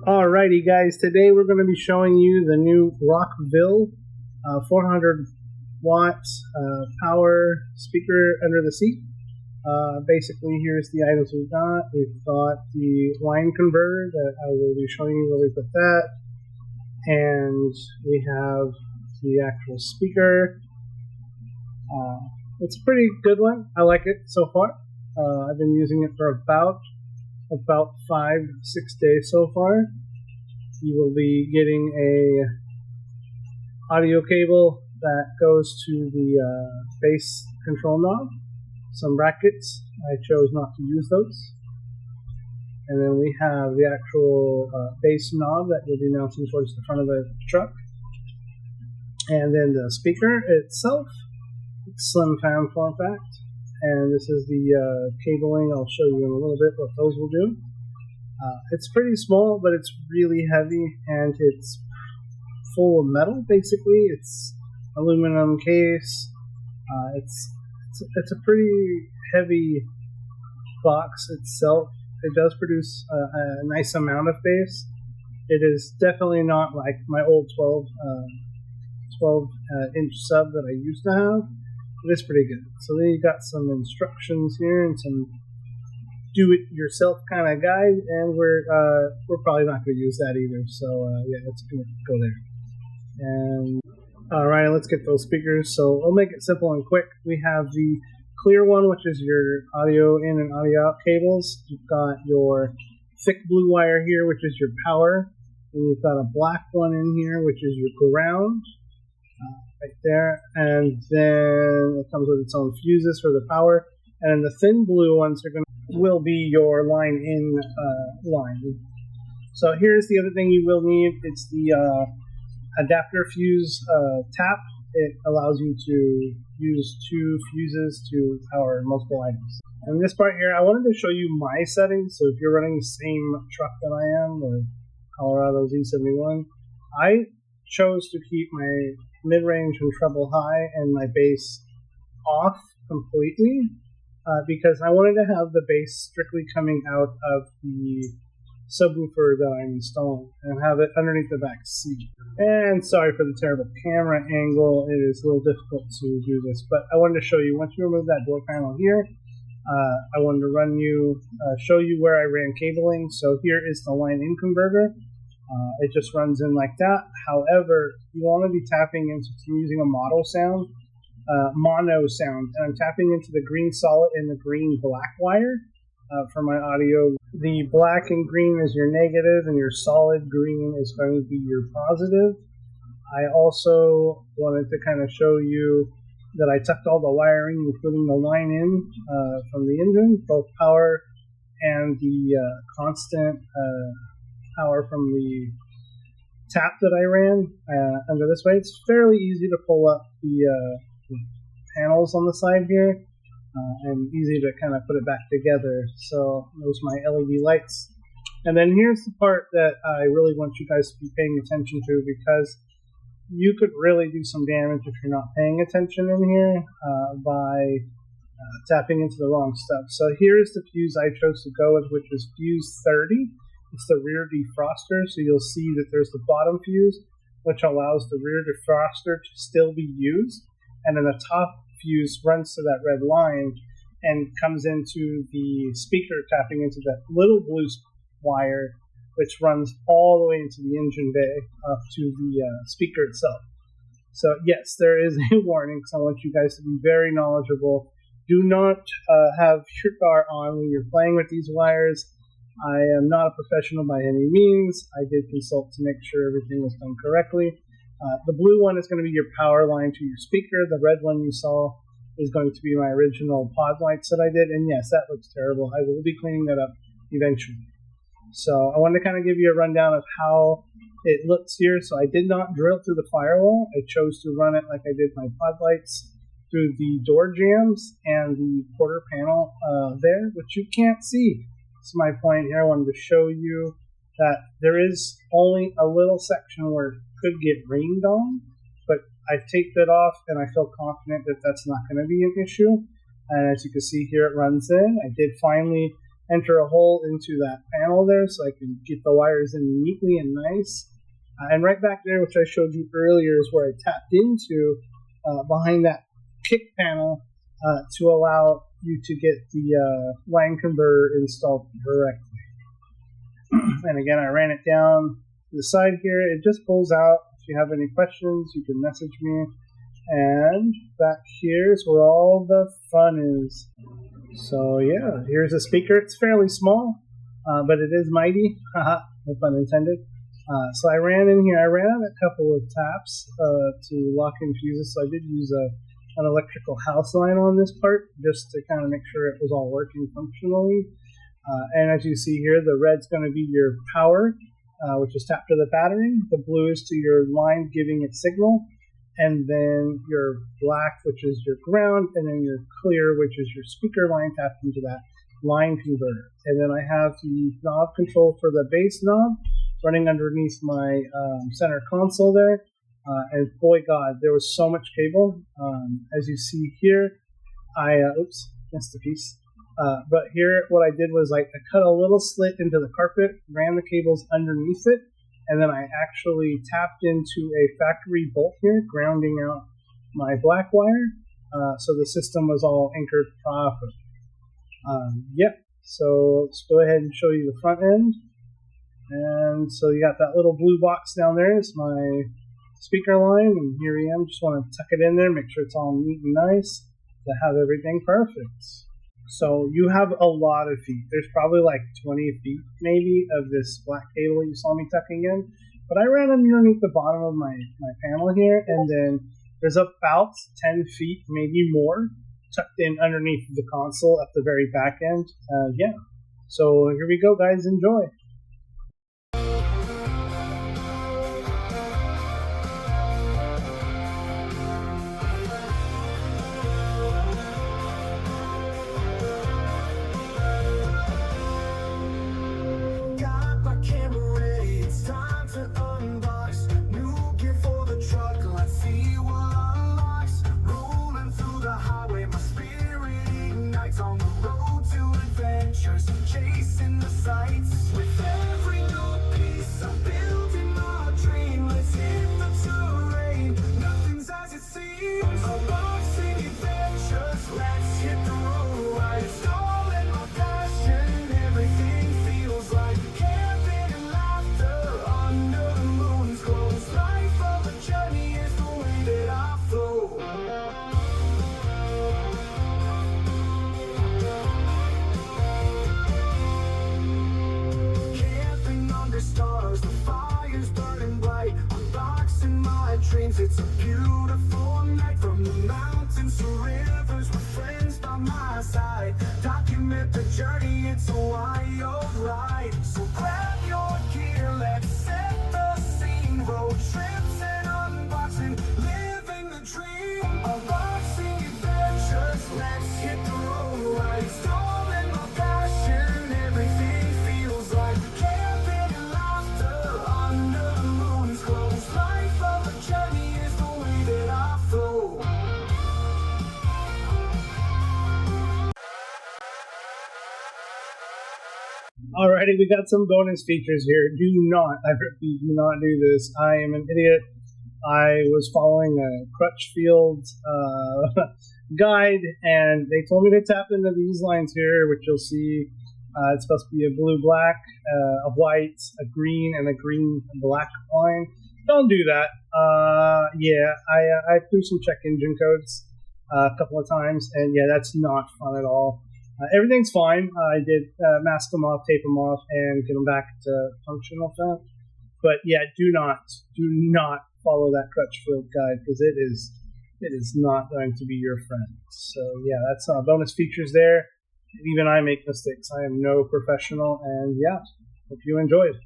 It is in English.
Alrighty guys, today we're going to be showing you the new Rockville 400 watt power speaker under the seat. Basically, here's the items we've got. We've got the line converter that I will be showing you where we put that, and we have the actual speaker. It's a pretty good one. I like it so far. I've been using it for about 5 to 6 days so far. You will be getting a audio cable that goes to the bass control knob, some brackets. I chose not to use those. And then we have the actual bass knob that you'll be mounting towards the front of the truck. And then the speaker itself, it's slim fan form fact. And this is the cabling. I'll show you in a little bit what those will do. It's pretty small, but it's really heavy, and it's full of metal. Basically, it's aluminum case. It's a pretty heavy box itself. It does produce a nice amount of bass. It is definitely not like my old 12 inch sub that I used to have. It is pretty good. So then you got some instructions here and some do-it-yourself kind of guide, and we're probably not going to use that either. So yeah, it's going to go there. And all right, let's get those speakers. So I'll make it simple and quick. We have the clear one, which is your audio in and audio out cables. You've got your thick blue wire here, which is your power, and you've got a black one in here, which is your ground. Right there, and then it comes with its own fuses for the power, and the thin blue ones will be your line in line. So here's the other thing you will need. It's the adapter fuse tap. It allows you to use 2 fuses to power multiple items. And this part here, I wanted to show you my settings. So if you're running the same truck that I am, the Colorado Z71, I chose to keep my mid-range and treble high and my bass off completely because I wanted to have the bass strictly coming out of the subwoofer that I'm installing and have it underneath the back seat. And sorry for the terrible camera angle, it is a little difficult to do this, but I wanted to show you, once you remove that door panel here, I wanted to show you where I ran cabling. So here is the line in converter. It just runs in like that. However, you want to be tapping into using a mono sound, and I'm tapping into the green solid and the green black wire for my audio. The black and green is your negative, and your solid green is going to be your positive. I also wanted to kind of show you that I tucked all the wiring, including the line in from the engine, both power and the constant power from the tap that I ran under this way. It's fairly easy to pull up the panels on the side here and easy to kind of put it back together. So there's my LED lights. And then here's the part that I really want you guys to be paying attention to, because you could really do some damage if you're not paying attention in here by tapping into the wrong stuff. So here's the fuse I chose to go with, which is fuse 30. It's the rear defroster, so you'll see that there's the bottom fuse, which allows the rear defroster to still be used, and then the top fuse runs to that red line and comes into the speaker, tapping into that little blue wire, which runs all the way into the engine bay up to the speaker itself. So yes, there is a warning, because I want you guys to be very knowledgeable. Do not have your car on when you're playing with these wires. I am not a professional by any means. I did consult to make sure everything was done correctly. The blue one is going to be your power line to your speaker. The red one you saw is going to be my original pod lights that I did. And yes, that looks terrible. I will be cleaning that up eventually. So I wanted to kind of give you a rundown of how it looks here. So I did not drill through the firewall. I chose to run it like I did my pod lights through the door jambs and the quarter panel there, which you can't see. That's my point here. I wanted to show you that there is only a little section where it could get rained on, but I've taped it off and I feel confident that that's not going to be an issue. And as you can see here, it runs in. I did finally enter a hole into that panel there so I can get the wires in neatly and nice. And right back there, which I showed you earlier, is where I tapped into behind that kick panel to allow you to get the line converter installed correctly. And again, I ran it down to the side here. It just pulls out. If you have any questions, you can message me. And back here is where all the fun is. So yeah, here's a speaker. It's fairly small, but it is mighty. Haha, no pun intended. So I ran in here. I ran out a couple of taps to lock in fuses. So I did use an electrical house line on this part just to kind of make sure it was all working functionally. And as you see here, the red's going to be your power, which is tapped to the battery. The blue is to your line giving it signal. And then your black, which is your ground, and then your clear, which is your speaker line tapped into that line converter. And then I have the knob control for the bass knob running underneath my center console there. And boy, God, there was so much cable. As you see here, I, oops, missed a piece. But here, what I did was I cut a little slit into the carpet, ran the cables underneath it, and then I actually tapped into a factory bolt here, grounding out my black wire, so the system was all anchored properly. Yep, so let's go ahead and show you the front end. And so you got that little blue box down there. It's my speaker line, and here I am. Just want to tuck it in there, make sure it's all neat and nice to have everything perfect. So you have a lot of feet. There's probably like 20 feet maybe of this black cable you saw me tucking in. But I ran underneath the bottom of my panel here, and then there's about 10 feet, maybe more, tucked in underneath the console at the very back end. Yeah. So here we go, guys. Enjoy. Chasing the sights with every new piece I'm building my dream. Let's hit the terrain. Nothing's as it seems. Unboxing adventures. Let's hit the road. I install in my passion. Everything feels like camping and laughter under the moon's glows. Life of a journey is the way that I flow. Stars, the fire's burning bright. Unboxing my dreams. It's a beautiful night. From the mountains to rivers, with friends by my side. Document the journey. It's a wild ride. So grab your gear. Let's set the scene. Road trips and unboxing, living the dream. Unboxing adventures. Let's hit the road. I install in my passion. Everything feels like Alrighty, we got some bonus features here. Do not, I repeat, do not do this. I am an idiot. I was following a Crutchfield guide, and they told me to tap into these lines here, which you'll see. It's supposed to be a blue-black, a white, a green, and a green-black line. Don't do that. Yeah, I threw some check engine codes a couple of times, and yeah, that's not fun at all. Everything's fine. I did mask them off, tape them off, and get them back to functional stuff. But yeah, do not follow that Crutchfield guide, because it is not going to be your friend. So yeah, that's bonus features there. Even I make mistakes. I am no professional, and yeah, hope you enjoyed.